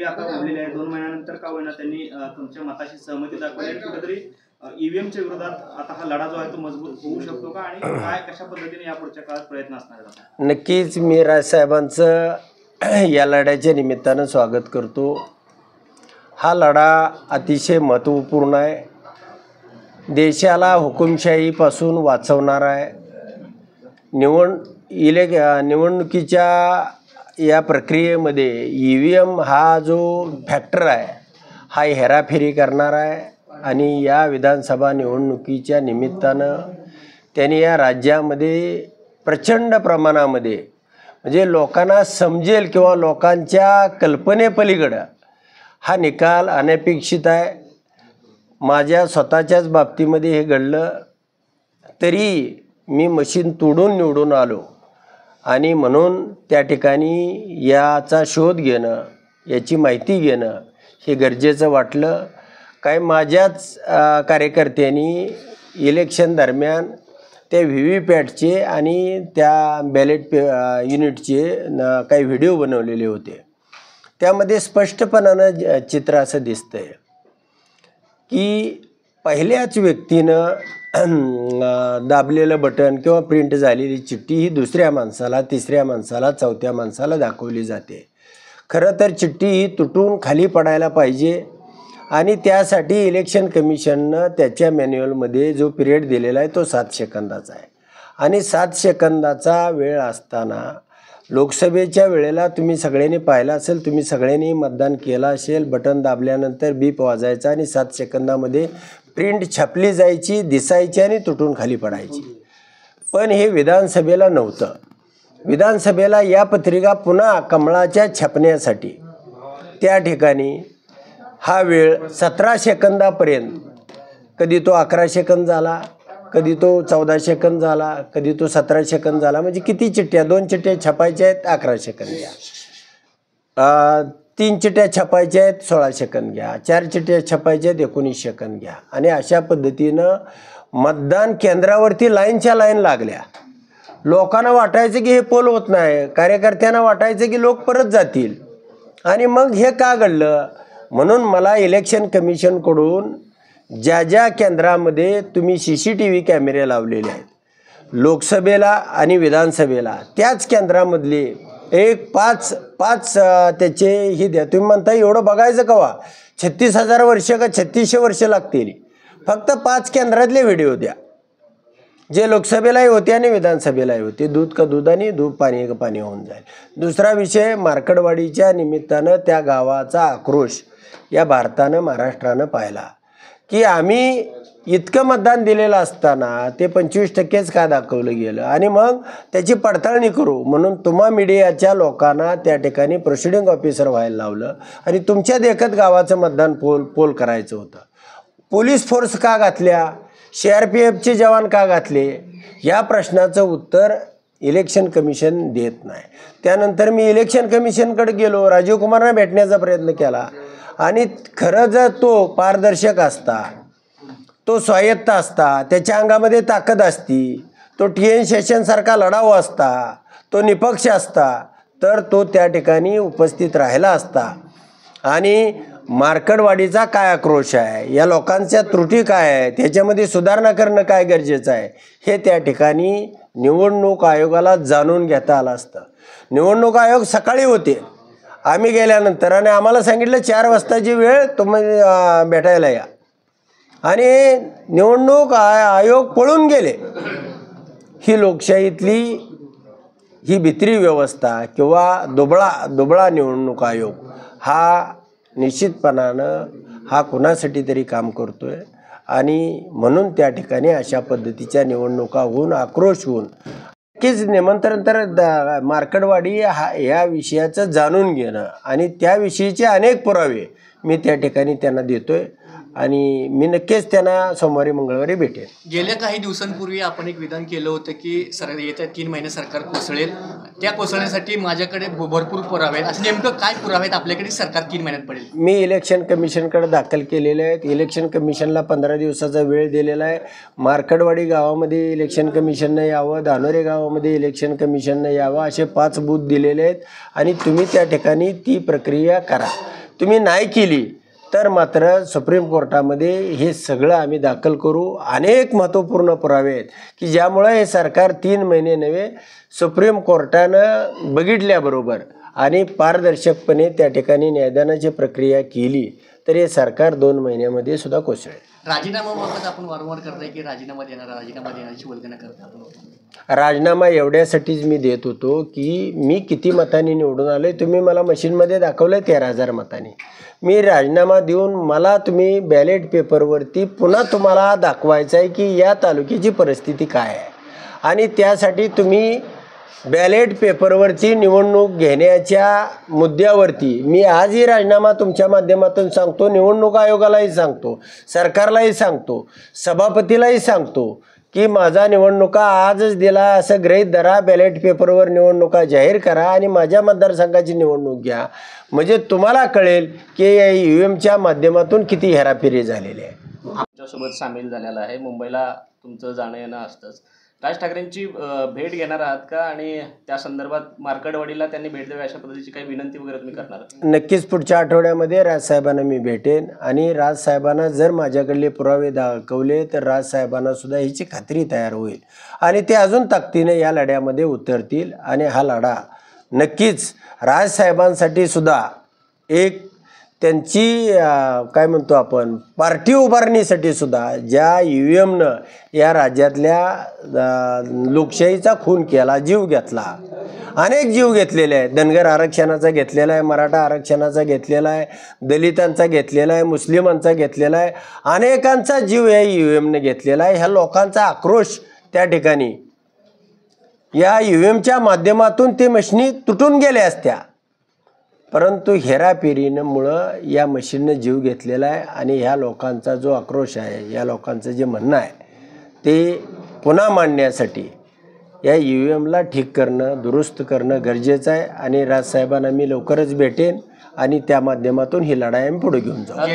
आता उरलेले आहे 2 महिन्यानंतर का होईना त्यांनी तुमच्या मताशी सहमती दाखवली. कुठेतरी ईव्हीएमच्या विरोधात आता हा लढा जो आहे तो मजबूत होऊ शकतो का आणि काय कशा पद्धतीने यापुढच्या काळात प्रयत्न असणार आहेत? नक्कीच मी राजसाहेबांचं या लढ्याच्या निमित्तानं स्वागत करतो. हा लढा अतिशय महत्त्वपूर्ण आहे. देशाला हुकुमशाहीपासून वाचवणार आहे. निवडणुकीच्या या प्रक्रियेमध्ये EVM हा जो फॅक्टर आहे हा हेराफेरी करणार आहे आणि या विधानसभा निवडणुकीच्या निमित्तानं त्यांनी या राज्यामध्ये प्रचंड प्रमाणामध्ये म्हणजे लोकांना समजेल किंवा लोकांच्या कल्पनेपलीकडं हा निकाल अनपेक्षित आहे. माझ्या स्वतःच्याच बाबतीमध्ये हे घडलं तरी मी मशीन तोडून निवडून आलो आणि म्हणून त्या ठिकाणी याचा शोध घेणं, याची माहिती घेणं हे गरजेचं वाटलं. काय माझ्याच कार्यकर्त्यांनी इलेक्शन दरम्यान त्या VVPATचे आणि त्या बॅलेट युनिटचे काही व्हिडिओ बनवलेले होते. त्यामध्ये स्पष्टपणानं चित्र असं दिसतंय की पहिल्याच व्यक्तीनं दाबलेलं बटन किंवा प्रिंट झालेली चिठ्ठी ही दुसऱ्या माणसाला, तिसऱ्या माणसाला, चौथ्या माणसाला दाखवली जाते. खरं तर चिठ्ठी ही तुटून खाली पडायला पाहिजे आणि त्यासाठी इलेक्शन कमिशननं त्याच्या मॅन्युअलमध्ये जो पिरियड दिलेला आहे तो 7 सेकंदाचा आहे आणि 7 सेकंदाचा वेळ असताना लोकसभेच्या वेळेला तुम्ही सगळ्यांनी पाहिलं असेल, तुम्ही सगळ्यांनी मतदान केलं असेल. बटन दाबल्यानंतर बीप वाजायचा आणि 7 सेकंदामध्ये प्रिंट छापली जायची, दिसायची आणि तुटून खाली पडायची. पण हे विधानसभेला नव्हतं. विधानसभेला या पत्रिका पुन्हा कमळाच्या छापण्यासाठी त्या ठिकाणी हा वेळ 17 सेकंदापर्यंत, कधी तो 11 सेकंद झाला, कधी तो 14 सेकंद झाला, कधी तो 17 सेकंद झाला. म्हणजे किती चिठ्ठ्या, 2 चिठ्ठ्या छापायच्या आहेत 11 सेकंद घ्या, 3 चिठ्ठ्या छापायच्या आहेत 16 सेकंद घ्या, 4 चिठ्ठ्या छापायच्या आहेत 19 सेकंद घ्या. आणि अशा पद्धतीनं मतदान केंद्रावरती लाईनच्या लाईन लागल्या. लोकांना वाटायचं की हे पोल होत नाही, कार्यकर्त्यांना वाटायचं की लोक परत जातील. आणि मग हे का घडलं म्हणून मला इलेक्शन कमिशनकडून ज्या ज्या केंद्रामध्ये तुम्ही CCTV कॅमेरे लावलेले आहेत लोकसभेला आणि विधानसभेला, त्याच केंद्रामधले एक 5 त्याचे ही द्या. तुम्ही म्हणता एवढं बघायचं कवा, 36,000 वर्ष का 3600 वर्ष लागतील. फक्त 5 केंद्रातले व्हिडिओ द्या जे लोकसभेलाही होते आणि विधानसभेलाही होते. दूध का दूध आणि दूध पाणी का पाणी होऊन जाईल. दुसरा विषय, मार्कडवाडीच्या निमित्तानं त्या गावाचा आक्रोश या भारतानं, महाराष्ट्रानं पाहिला की आम्ही इतकं मतदान दिलेलं असताना ते 25%च का दाखवलं गेलं आणि मग त्याची पडताळणी करू म्हणून तुम्हा मीडियाच्या लोकांना त्या ठिकाणी प्रोसिडिंग ऑफिसर व्हायला लावलं आणि तुमच्या देखत गावाचं मतदान पोल करायचं होतं. पोलीस फोर्स का घातल्या, CRPFचे जवान का घातले, या प्रश्नाचं उत्तर इलेक्शन कमिशन देत नाही. त्यानंतर मी इलेक्शन कमिशनकडे गेलो, राजीव कुमारना भेटण्याचा प्रयत्न केला आणि खरं जर तो पारदर्शक असता, तो स्वायत्त असता, त्याच्या अंगामध्ये ताकद असती, तो TN शेषनसारखा लढाऊ असता, तो निपक्ष असता, तर तो त्या ठिकाणी उपस्थित राहिला असता. आणि मार्कडवाडीचा काय आक्रोश आहे, या लोकांच्या त्रुटी काय आहेत, त्याच्यामध्ये सुधारणा करणं काय गरजेचं आहे हे त्या ठिकाणी निवडणूक आयोगाला जाणून घेता आलं असतं. निवडणूक आयोग सकाळी होते, आम्ही गेल्यानंतर, आणि आम्हाला सांगितलं 4 वाजताची वेळ तुम्ही भेटायला या, आणि निवडणूक आयोग पळून गेले. ही लोकशाहीतली ही भित्री व्यवस्था किंवा दुबळा निवडणूक आयोग हा निश्चितपणानं हा कुणासाठी तरी काम करतोय आणि म्हणून त्या ठिकाणी अशा पद्धतीच्या निवडणुका होऊन, आक्रोश होऊन, नक्कीच निमंत्रण तर मार्कडवाडी या विषयाचं जाणून घेणं आणि त्याविषयीचे अनेक पुरावे मी त्या ठिकाणी त्यांना देतोय आणि मी नक्कीच त्यांना सोमवारी मंगळवारी भेटेन. गेल्या काही दिवसांपूर्वी आपण एक विधान केलं होतं की येत्या 3 महिने सरकार कोसळेल, त्या कोसळण्यासाठी माझ्याकडे भरपूर पुरावे आहेत. असं नेमकं काय पुरावे आहेत आपल्याकडे सरकार 3 महिन्यात पडेल? मी इलेक्शन कमिशनकडे दाखल केलेले आहेत. इलेक्शन कमिशनला 15 दिवसाचा वेळ दिलेला आहे. मार्कडवाडी गावामध्ये इलेक्शन कमिशननं यावं, धानोरे गावामध्ये इलेक्शन कमिशननं यावं, असे 5 बूथ दिलेले आहेत आणि तुम्ही त्या ठिकाणी ती प्रक्रिया करा. तुम्ही नाही केली तर मात्र सुप्रीम कोर्टामध्ये हे सगळं आम्ही दाखल करू. अनेक महत्त्वपूर्ण पुरावे आहेत की ज्यामुळे हे सरकार 3 महिने नव्हे सुप्रीम कोर्टानं बघितल्याबरोबर आणि पारदर्शकपणे त्या ठिकाणी न्यायदानाची प्रक्रिया केली तर हे सरकार 2 महिन्यामध्ये सुद्धा कोसळेल. राजीनामाबाबत आपण वारंवार करताय की राजीनामा देण्याची वल्गना करता आपण. राजीनामा एवढ्यासाठीच मी देत होतो की मी किती मतांनी निवडून आलो आहे. तुम्ही मला मशीनमध्ये दाखवलं 13,000 मतांनी. मी राजीनामा देऊन मला तुम्ही बॅलेट पेपरवरती पुन्हा तुम्हाला दाखवायचं आहे की या तालुक्याची परिस्थिती काय आहे आणि त्यासाठी तुम्ही बॅलेट पेपरवरती निवडणूक घेण्याच्या मुद्द्यावरती मी आजही राजीनामा तुमच्या माध्यमातून सांगतो, निवडणूक आयोगालाही सांगतो, सरकारलाही सांगतो, सभापतीलाही सांगतो की माझा निवडणुका आजच दिला असं गृहीत धरा, बॅलेट पेपरवर निवडणुका जाहीर करा आणि माझ्या मतदारसंघाची निवडणूक घ्या. म्हणजे तुम्हाला कळेल की या EVMच्या माध्यमातून किती हेराफेरी झालेली आहे. आमच्यासोबत सामील झालेला आहे. मुंबईला तुमचं जाणं येणं असतंच. राज ठाकरेंची भेट घेणार आहात का आणि त्या संदर्भात मार्कडवाडीला त्यांनी भेट द्यावी अशा पद्धतीची काही विनंती वगैरे तुम्ही करणार? नक्कीच पुढच्या आठवड्यामध्ये राजसाहेबांना मी भेटेन आणि राजसाहेबांना जर माझ्याकडले पुरावे दाखवले तर राजसाहेबांना सुद्धा ह्याची खात्री तयार होईल आणि ते अजून ताकदीने या लढ्यामध्ये उतरतील आणि हा लढा नक्कीच राजसाहेबांसाठी सुद्धा एक त्यांची काय म्हणतो आपण पार्टी उभारणीसाठी सुद्धा ज्या EVMनं या राज्यातल्या लोकशाहीचा खून केला, जीव घेतला, अनेक जीव घेतलेले आहेत. धनगर आरक्षणाचा घेतलेला आहे, मराठा आरक्षणाचा घेतलेला आहे, दलितांचा घेतलेला आहे, मुस्लिमांचा घेतलेला आहे, अनेकांचा जीव या EVMनं घेतलेला आहे. ह्या लोकांचा आक्रोश त्या ठिकाणी या EVMच्या माध्यमातून ते मशिनी तुटून गेल्या असत्या, परंतु हेराफेरीमुळं या मशीननं जीव घेतलेला आहे आणि ह्या लोकांचा जो आक्रोश आहे, या लोकांचं जे म्हणणं आहे ते पुन्हा मांडण्यासाठी या EVMला ठीक करणं, दुरुस्त करणं गरजेचं आहे आणि राजसाहेबांना मी लवकरच भेटेन आणि त्या माध्यमातून ही लढाई आम्ही पुढे घेऊन जाऊ.